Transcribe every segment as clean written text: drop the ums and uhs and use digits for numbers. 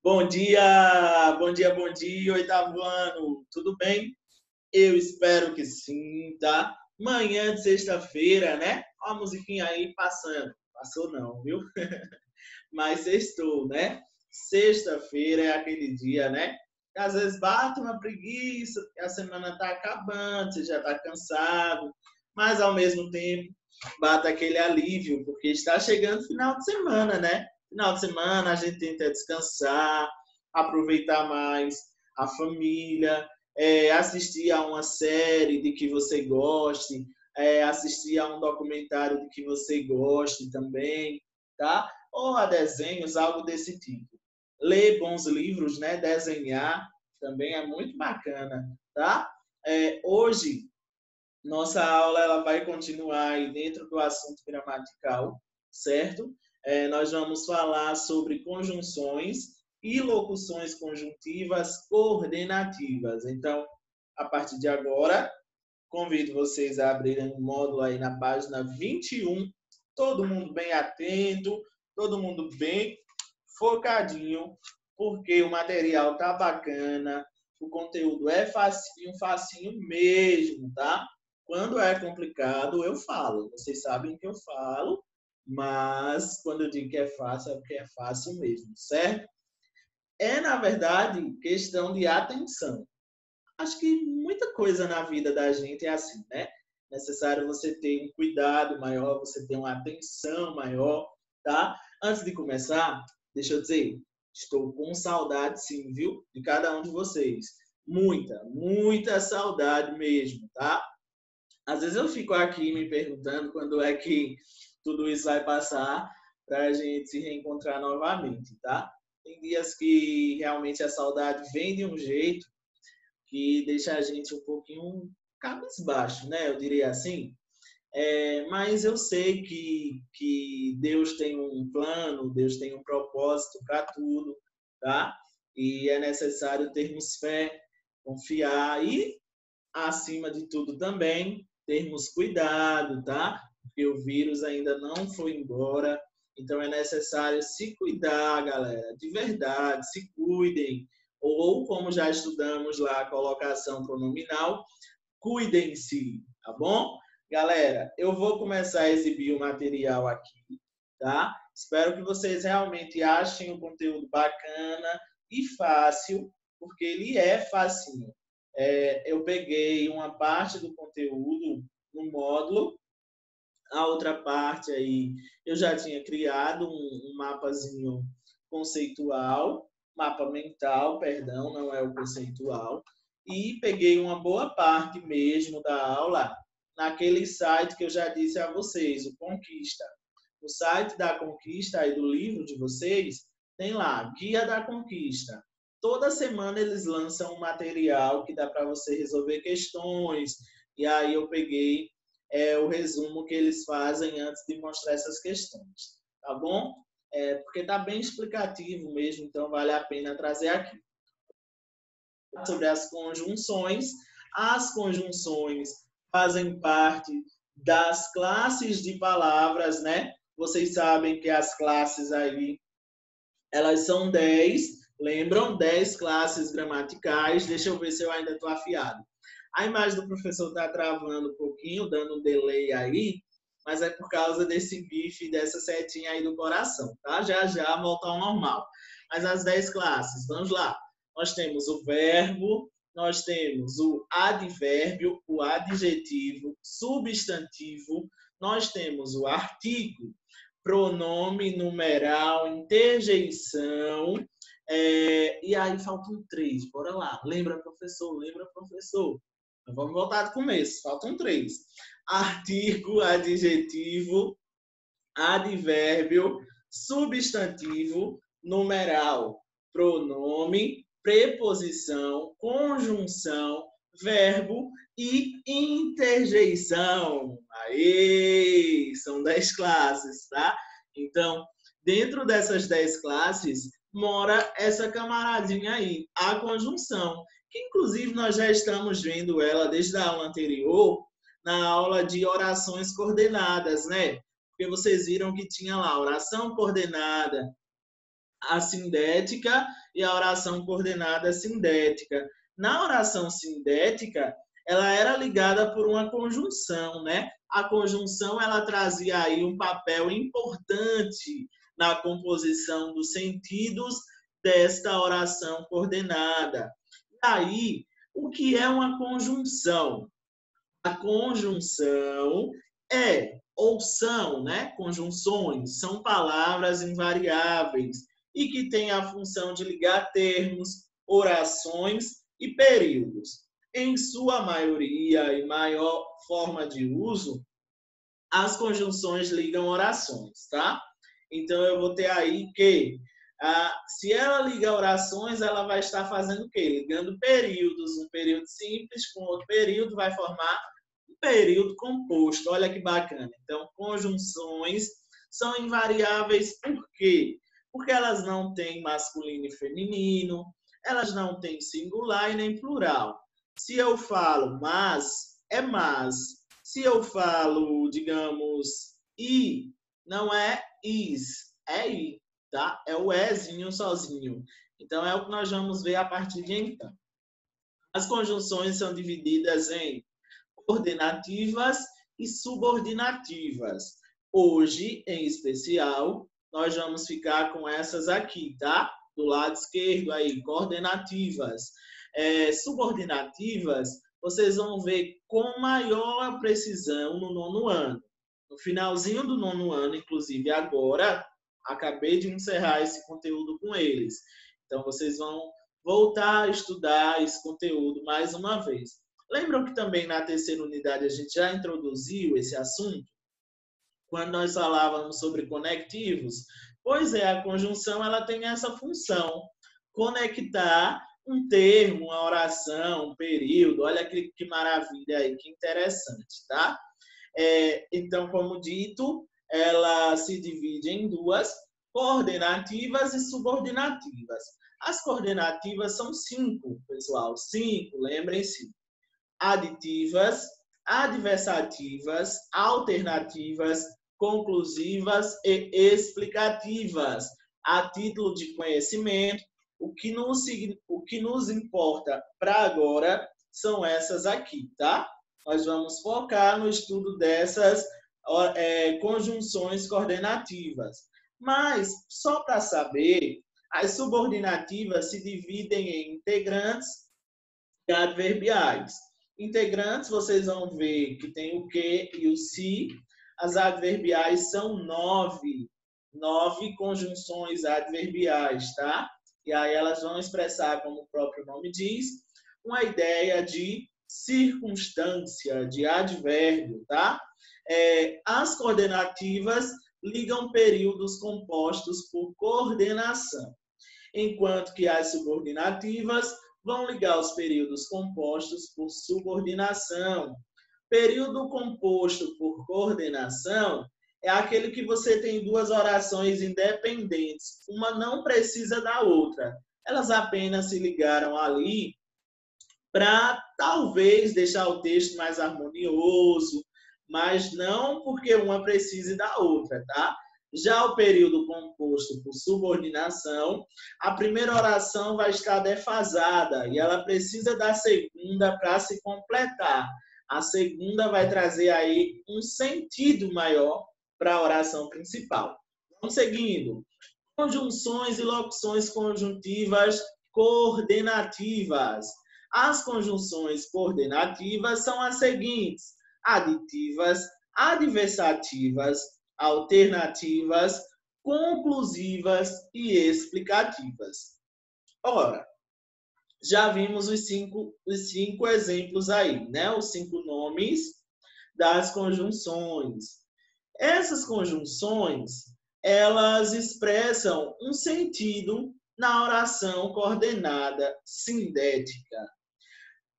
Bom dia, bom dia, oitavo ano. Tudo bem? Eu espero que sim, tá? Manhã de sexta-feira, né? Ó a musiquinha aí passando. Passou não, viu? Mas sextou, né? Sexta-feira é aquele dia, né? Que às vezes bate uma preguiça, porque a semana tá acabando, você já tá cansado, mas ao mesmo tempo bate aquele alívio, porque está chegando o final de semana, né? Final de semana a gente tenta descansar, aproveitar mais a família, assistir a uma série de que você goste, assistir a um documentário de que você goste também, tá? Ou a desenhos, algo desse tipo. Ler bons livros, né? Desenhar também é muito bacana, tá? Hoje, nossa aula ela vai continuar aí dentro do assunto gramatical, certo? Nós vamos falar sobre conjunções e locuções conjuntivas coordenativas. Então, a partir de agora, convido vocês a abrirem um módulo aí na página 21. Todo mundo bem atento, todo mundo bem focadinho, porque o material tá bacana, o conteúdo é facinho, facinho mesmo, tá? Quando é complicado, eu falo. Vocês sabem que eu falo, mas quando eu digo que é fácil, é porque é fácil mesmo, certo? É, na verdade, questão de atenção. Acho que muita coisa na vida da gente é assim, né? Necessário você ter um cuidado maior, você ter uma atenção maior, tá? Antes de começar, deixa eu dizer, estou com saudade sim, viu? De cada um de vocês. Muita, muita saudade mesmo, tá? Às vezes eu fico aqui me perguntando quando é que tudo isso vai passar para a gente se reencontrar novamente, tá? Tem dias que realmente a saudade vem de um jeito que deixa a gente um pouquinho cabisbaixo, né? Eu diria assim. Mas eu sei que Deus tem um plano, Deus tem um propósito para tudo, tá? E é necessário termos fé, confiar e, acima de tudo também, termos cuidado, tá? Porque o vírus ainda não foi embora, então é necessário se cuidar, galera, de verdade, se cuidem. Ou, como já estudamos lá, a colocação pronominal, cuidem-se, tá bom? Galera, eu vou começar a exibir o material aqui, tá? Espero que vocês realmente achem o conteúdo bacana e fácil, porque ele é facinho. Eu peguei uma parte do conteúdo no módulo, a outra parte aí eu já tinha criado um mapazinho conceitual, mapa mental, perdão, não é o conceitual, e peguei uma boa parte mesmo da aula naquele site que eu já disse a vocês, o Conquista. O site da Conquista aí do livro de vocês tem lá, Guia da Conquista. Toda semana eles lançam um material que dá para você resolver questões, e aí eu peguei o resumo que eles fazem antes de mostrar essas questões, tá bom? Porque está bem explicativo mesmo, então vale a pena trazer aqui. Sobre as conjunções fazem parte das classes de palavras, né? Vocês sabem que as classes aí, elas são 10, lembram? 10 classes gramaticais. Deixa eu ver se eu ainda estou afiado. A imagem do professor está travando um pouquinho, dando um delay aí, mas é por causa desse GIF, dessa setinha aí do coração, tá? Já já volta ao normal. Mas as 10 classes, vamos lá. Nós temos o verbo, nós temos o advérbio, o adjetivo, substantivo, nós temos o artigo, pronome, numeral, interjeição, e aí faltam 3. Bora lá. Lembra, professor? Lembra, professor? Vamos voltar do começo. Faltam 3. Artigo, adjetivo, advérbio, substantivo, numeral, pronome, preposição, conjunção, verbo e interjeição. Aê! São 10 classes, tá? Então, dentro dessas 10 classes, mora essa camaradinha aí, a conjunção, que inclusive nós já estamos vendo ela desde a aula anterior, na aula de orações coordenadas, né? Porque vocês viram que tinha lá oração coordenada, assindética e a oração coordenada sindética. Na oração sindética, ela era ligada por uma conjunção, né? A conjunção ela trazia aí um papel importante na composição dos sentidos desta oração coordenada. E aí, o que é uma conjunção? A conjunção é ou são, né? Conjunções são palavras invariáveis e que têm a função de ligar termos, orações e períodos. Em sua maioria e maior forma de uso, as conjunções ligam orações, tá? Então, eu vou ter aí que, se ela liga orações, ela vai estar fazendo o quê? Ligando períodos. Um período simples com outro período vai formar um período composto. Olha que bacana. Então, conjunções são invariáveis por quê? Porque elas não têm masculino e feminino, elas não têm singular e nem plural. Se eu falo mas, é mas. Se eu falo, digamos, i, não é is, é i, tá? É o ezinho sozinho. Então, é o que nós vamos ver a partir de então. As conjunções são divididas em coordenativas e subordinativas. Hoje, em especial, nós vamos ficar com essas aqui, tá? Do lado esquerdo aí, coordenativas. Subordinativas, vocês vão ver com maior precisão no nono ano. No finalzinho do nono ano, inclusive agora, acabei de encerrar esse conteúdo com eles. Então, vocês vão voltar a estudar esse conteúdo mais uma vez. Lembram que também na terceira unidade a gente já introduziu esse assunto? Quando nós falávamos sobre conectivos? Pois é, a conjunção ela tem essa função, conectar um termo, uma oração, um período. Olha que maravilha aí, que interessante, tá? Então, como dito, ela se divide em duas, coordenativas e subordinativas. As coordenativas são 5, pessoal, 5, lembrem-se. Aditivas, adversativas, alternativas, conclusivas e explicativas. A título de conhecimento, o que nos importa para agora são essas aqui, tá? Nós vamos focar no estudo dessas conjunções coordenativas. Mas, só para saber, as subordinativas se dividem em integrantes e adverbiais. Integrantes, vocês vão ver que tem o que e o se. As adverbiais são 9 conjunções adverbiais, tá? E aí elas vão expressar, como o próprio nome diz, uma ideia de circunstância, de advérbio, tá? As coordenativas ligam períodos compostos por coordenação, enquanto que as subordinativas vão ligar os períodos compostos por subordinação. Período composto por coordenação é aquele que você tem duas orações independentes. Uma não precisa da outra. Elas apenas se ligaram ali para talvez deixar o texto mais harmonioso, mas não porque uma precise da outra, tá? Já o período composto por subordinação, a primeira oração vai estar defasada e ela precisa da segunda para se completar. A segunda vai trazer aí um sentido maior para a oração principal. Vamos seguindo. Conjunções e locuções conjuntivas coordenativas. As conjunções coordenativas são as seguintes: aditivas, adversativas, alternativas, conclusivas e explicativas. Ora, já vimos os cinco exemplos aí, né? Os 5 nomes das conjunções. Essas conjunções, elas expressam um sentido na oração coordenada sindética.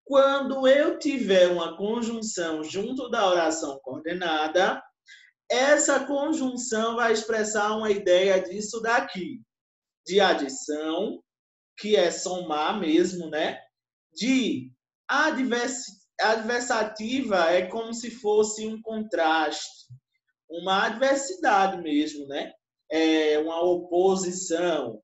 Quando eu tiver uma conjunção junto da oração coordenada, essa conjunção vai expressar uma ideia disso daqui, de adição, que é somar mesmo, né? De adversativa é como se fosse um contraste, uma adversidade mesmo, né? Uma oposição.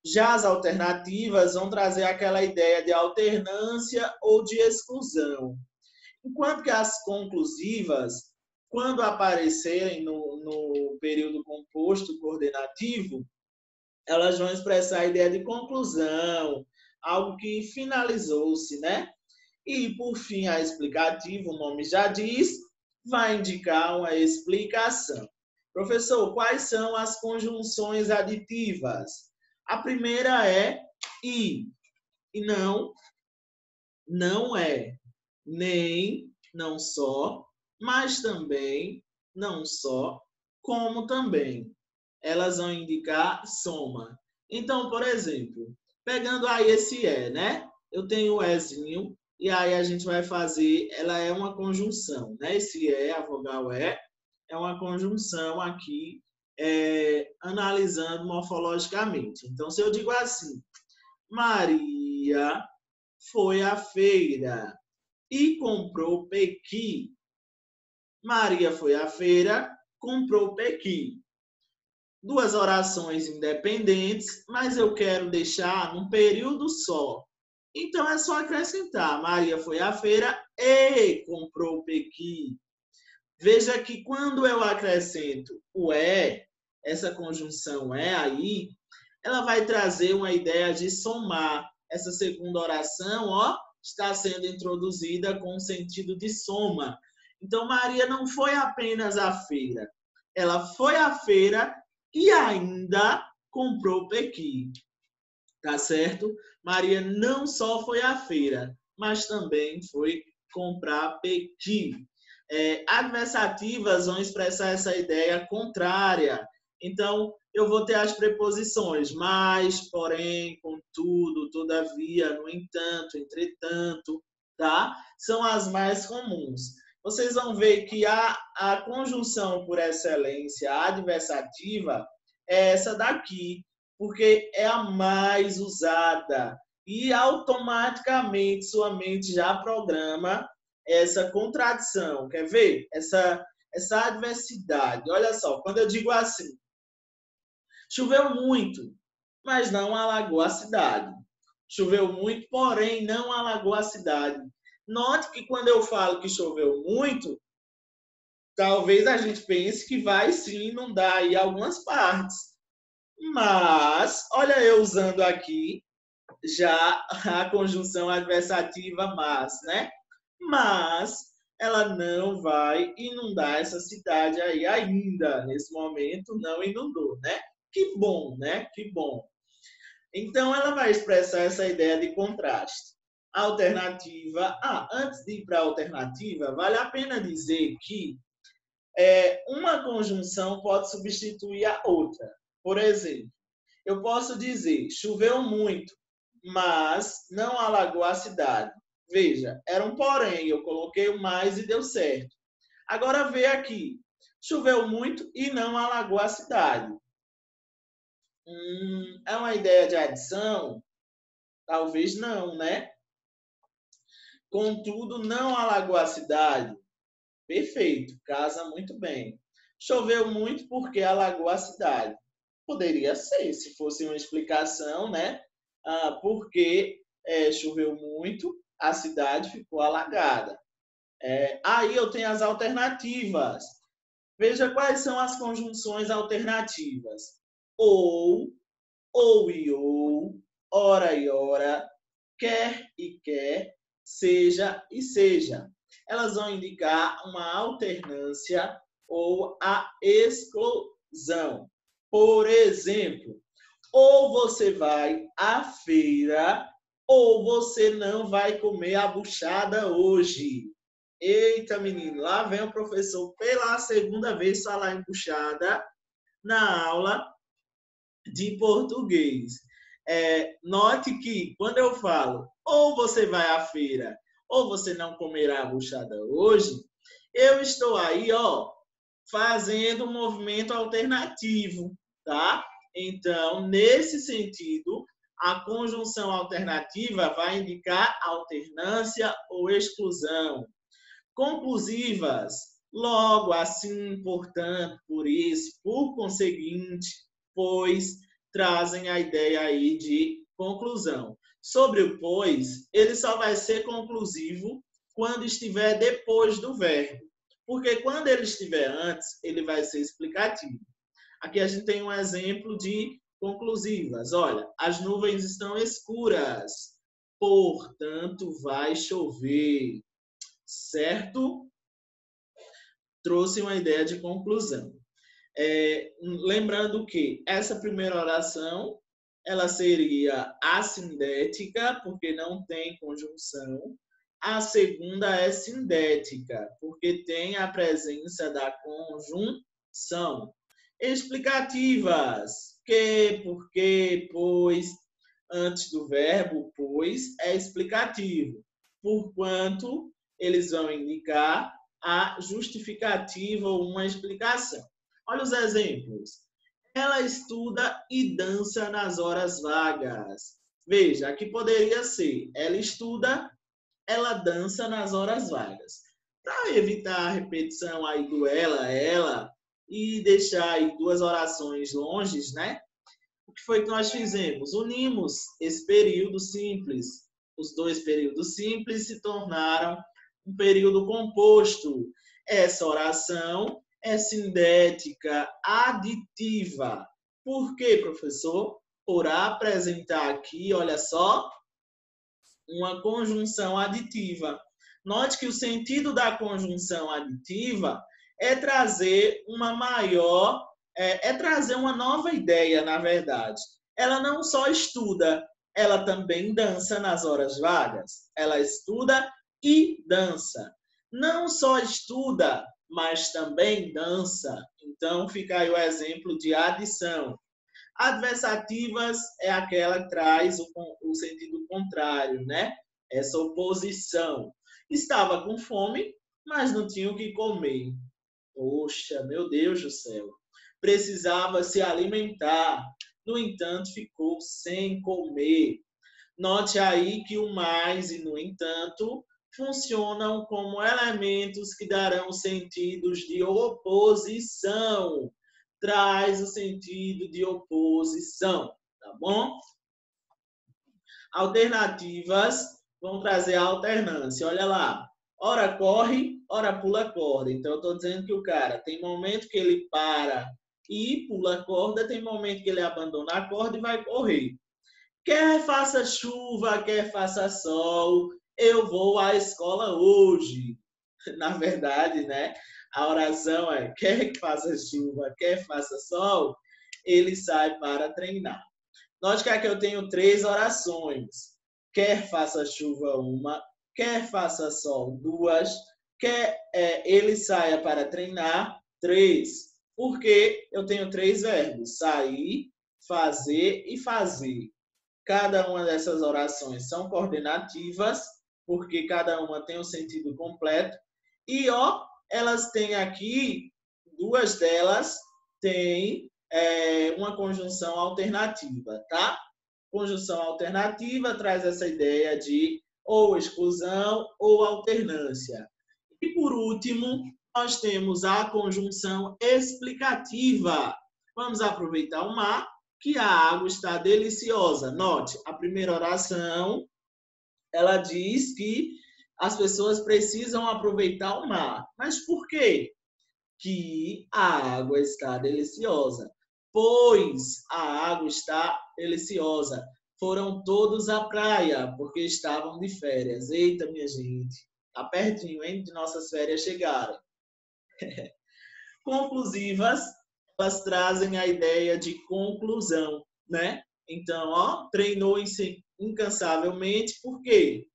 Já as alternativas vão trazer aquela ideia de alternância ou de exclusão. Enquanto que as conclusivas, quando aparecerem no período composto coordenativo, elas vão expressar a ideia de conclusão, algo que finalizou-se, né? E, por fim, a explicativa, o nome já diz, vai indicar uma explicação. Professor, quais são as conjunções aditivas? A primeira é e não, não é, nem, não só, mas também, não só, como também. Elas vão indicar soma. Então, por exemplo, pegando aí esse né? Eu tenho o ezinho, e aí a gente vai fazer, ela é uma conjunção, né? Esse a vogal é uma conjunção aqui, analisando morfologicamente. Então, se eu digo assim, Maria foi à feira e comprou pequi. Maria foi à feira, comprou pequi. Duas orações independentes, mas eu quero deixar num período só. Então, é só acrescentar. Maria foi à feira e comprou pequi. Veja que quando eu acrescento o essa conjunção aí, ela vai trazer uma ideia de somar. Essa segunda oração, está sendo introduzida com o sentido de soma. Então, Maria não foi apenas à feira. Ela foi à feira e ainda comprou pequi. Tá certo? Maria não só foi à feira, mas também foi comprar pequi. Adversativas vão expressar essa ideia contrária. Então, eu vou ter as preposições mas, porém, contudo, todavia, no entanto, entretanto, tá? São as mais comuns. Vocês vão ver que a conjunção por excelência adversativa é essa daqui, porque é a mais usada. E automaticamente sua mente já programa essa contradição. Quer ver? Essa adversidade. Olha só, quando eu digo assim, choveu muito, mas não alagou a cidade. Choveu muito, porém não alagou a cidade. Note que quando eu falo que choveu muito, talvez a gente pense que vai sim inundar aí algumas partes. Mas, olha eu usando aqui já a conjunção adversativa mas, né? Mas ela não vai inundar essa cidade aí ainda. Nesse momento não inundou, né? Que bom, né? Que bom. Então ela vai expressar essa ideia de contraste. A alternativa, antes de ir para a alternativa, vale a pena dizer que uma conjunção pode substituir a outra. Por exemplo, eu posso dizer, choveu muito, mas não alagou a cidade. Veja, era um porém, eu coloquei o mais e deu certo. Agora vê aqui, choveu muito e não alagou a cidade. É uma ideia de adição? Talvez não, né? Contudo, não alagou a cidade. Perfeito, casa muito bem. Choveu muito porque alagou a cidade. Poderia ser, se fosse uma explicação, né? Porque choveu muito, a cidade ficou alagada. Aí eu tenho as alternativas. Veja quais são as conjunções alternativas. Ou e ou, ora e ora, quer e quer, seja e seja. Elas vão indicar uma alternância ou a exclusão. Por exemplo, ou você vai à feira ou você não vai comer a buchada hoje. Eita, menino, lá vem o professor pela segunda vez falar em buchada na aula de português. Note que quando eu falo ou você vai à feira ou você não comerá a buchada hoje, eu estou aí, fazendo um movimento alternativo, tá? Então, nesse sentido, a conjunção alternativa vai indicar alternância ou exclusão. Conclusivas, logo, assim, portanto, por isso, por conseguinte, pois, trazem a ideia aí de conclusão. Sobre o pois, ele só vai ser conclusivo quando estiver depois do verbo. Porque quando ele estiver antes, ele vai ser explicativo. Aqui a gente tem um exemplo de conclusivas. Olha, as nuvens estão escuras, portanto vai chover. Certo? Trouxe uma ideia de conclusão. Lembrando que essa primeira oração ela seria assindética, porque não tem conjunção. A segunda é sindética, porque tem a presença da conjunção. Explicativas. Que, porque, pois, antes do verbo pois, é explicativo. Porquanto, eles vão indicar a justificativa ou uma explicação. Olha os exemplos. Ela estuda e dança nas horas vagas. Veja, aqui poderia ser ela estuda, ela dança nas horas vagas. Para evitar a repetição aí do ela, e deixar aí duas orações longe, né? O que foi que nós fizemos? Unimos esse período simples. Os dois períodos simples se tornaram um período composto. Essa oração é sindética aditiva. Por quê, professor? Por apresentar aqui, olha só, uma conjunção aditiva. Note que o sentido da conjunção aditiva é trazer uma maior, trazer uma nova ideia, na verdade. Ela não só estuda, ela também dança nas horas vagas. Ela estuda e dança. Não só estuda, mas também dança. Então, fica aí o exemplo de adição. Adversativas é aquela que traz o sentido contrário, né? Essa oposição. Estava com fome, mas não tinha o que comer. Poxa, meu Deus do céu. Precisava se alimentar. No entanto, ficou sem comer. Note aí que o mais e no entanto funcionam como elementos que darão sentidos de oposição. Traz o sentido de oposição, tá bom? Alternativas vão trazer a alternância. Olha lá, ora corre, ora pula corda. Então, eu estou dizendo que o cara tem momento que ele para e pula a corda, tem momento que ele abandona a corda e vai correr. Quer faça chuva, quer faça sol, eu vou à escola hoje. Na verdade, né? A oração é: quer que faça chuva, quer faça sol, ele sai para treinar. Note que aqui eu tenho 3 orações. Quer faça chuva, uma, quer faça sol, 2, quer ele saia para treinar, 3. Porque eu tenho 3 verbos: sair, fazer e fazer. Cada uma dessas orações são coordenativas, porque cada uma tem um sentido completo. E, elas têm aqui, 2 delas têm uma conjunção alternativa, tá? Conjunção alternativa traz essa ideia de ou exclusão ou alternância. E, por último, nós temos a conjunção explicativa. Vamos aproveitar o mar, que a água está deliciosa. Note, a primeira oração, ela diz que as pessoas precisam aproveitar o mar. Mas por quê? Que a água está deliciosa. Pois a água está deliciosa. Foram todos à praia, porque estavam de férias. Eita, minha gente, tá pertinho, hein, de nossas férias chegarem. Conclusivas, elas trazem a ideia de conclusão, né? Então, treinou incansavelmente, por quê?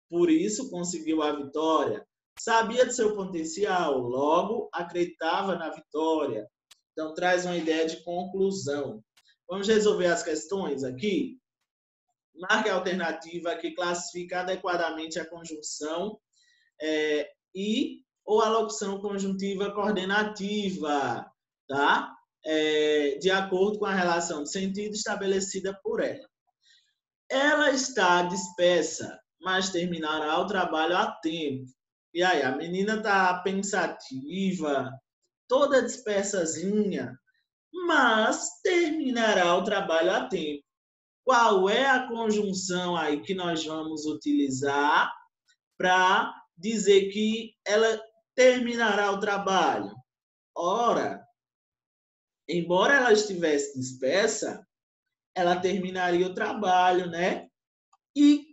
Por isso conseguiu a vitória. Sabia de seu potencial, logo acreditava na vitória. Então, traz uma ideia de conclusão. Vamos resolver as questões aqui? Marque a alternativa que classifica adequadamente a conjunção ou a locução conjuntiva coordenativa, tá? De acordo com a relação de sentido estabelecida por ela. Ela está dispersa, mas terminará o trabalho a tempo. E aí, a menina está pensativa, toda dispersazinha, mas terminará o trabalho a tempo. Qual é a conjunção aí que nós vamos utilizar para dizer que ela terminará o trabalho? Ora, embora ela estivesse dispersa, ela terminaria o trabalho, né? E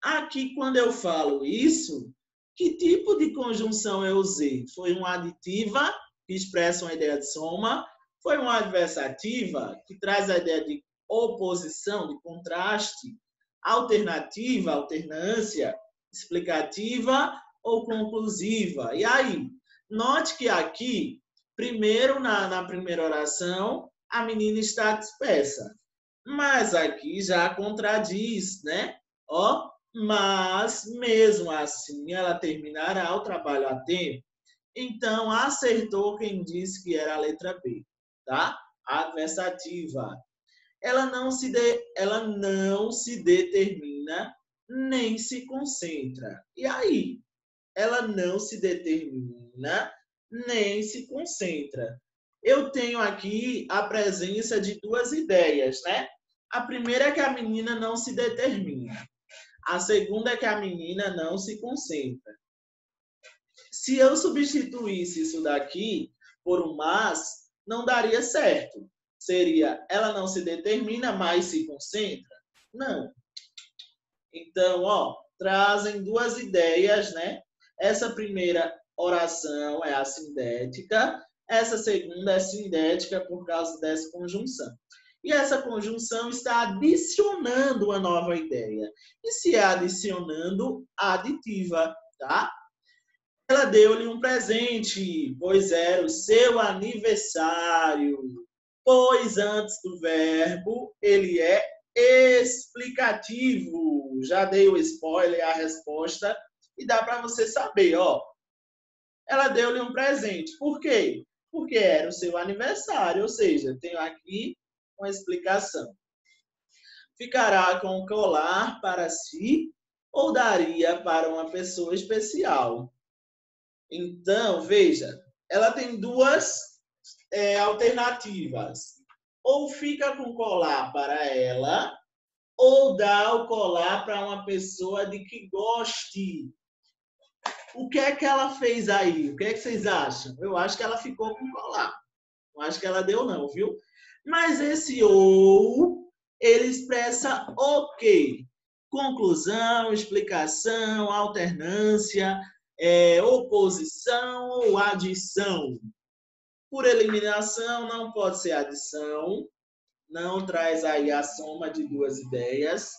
aqui, quando eu falo isso, que tipo de conjunção eu usei? Foi uma aditiva, que expressa uma ideia de soma? Foi uma adversativa, que traz a ideia de oposição, de contraste? Alternativa, alternância, explicativa ou conclusiva? E aí, note que aqui, primeiro, na primeira oração, a menina está dispersa. Mas aqui já contradiz, né? Ó, mas mesmo assim ela terminará o trabalho a tempo. Então acertou quem disse que era a letra B, tá? Adversativa. Ela não se determina nem se concentra. E aí? Ela não se determina nem se concentra. Eu tenho aqui a presença de duas ideias, né? A primeira é que a menina não se determina. A segunda é que a menina não se concentra. Se eu substituísse isso daqui por um mas, não daria certo. Seria, ela não se determina, mas se concentra? Não. Então, ó, trazem duas ideias, né? Essa primeira oração é a sindética, essa segunda é sindética por causa dessa conjunção. E essa conjunção está adicionando uma nova ideia. E se é adicionando, aditiva, tá? Ela deu-lhe um presente, pois era o seu aniversário. Pois antes do verbo, ele é explicativo. Já dei o spoiler, a resposta, e dá para você saber, ó. Ela deu-lhe um presente. Por quê? Porque era o seu aniversário, ou seja, tenho aqui uma explicação. Ficará com o colar para si ou daria para uma pessoa especial? Então, veja, ela tem duas alternativas. Ou fica com o colar para ela, ou dá o colar para uma pessoa de que goste. O que é que ela fez aí? O que é que vocês acham? Eu acho que ela ficou com o colar. Não acho que ela deu não, viu? Mas esse ou, ele expressa o quê? Conclusão, explicação, alternância, oposição ou adição. Por eliminação, não pode ser adição, não traz aí a soma de duas ideias,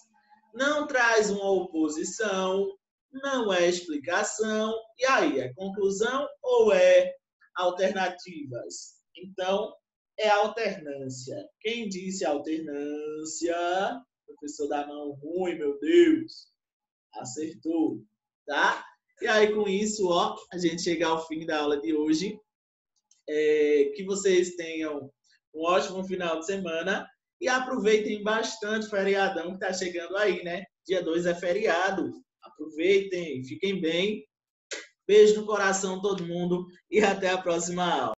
não traz uma oposição, não é explicação, e aí, é conclusão ou é alternativas? Então, é alternância. Quem disse alternância? Professor da mão ruim, meu Deus. Acertou, tá? E aí, com isso, ó, a gente chega ao fim da aula de hoje. Que vocês tenham um ótimo final de semana e aproveitem bastante o feriadão que está chegando aí, né? Dia 2 é feriado. Aproveitem, fiquem bem. Beijo no coração todo mundo e até a próxima aula.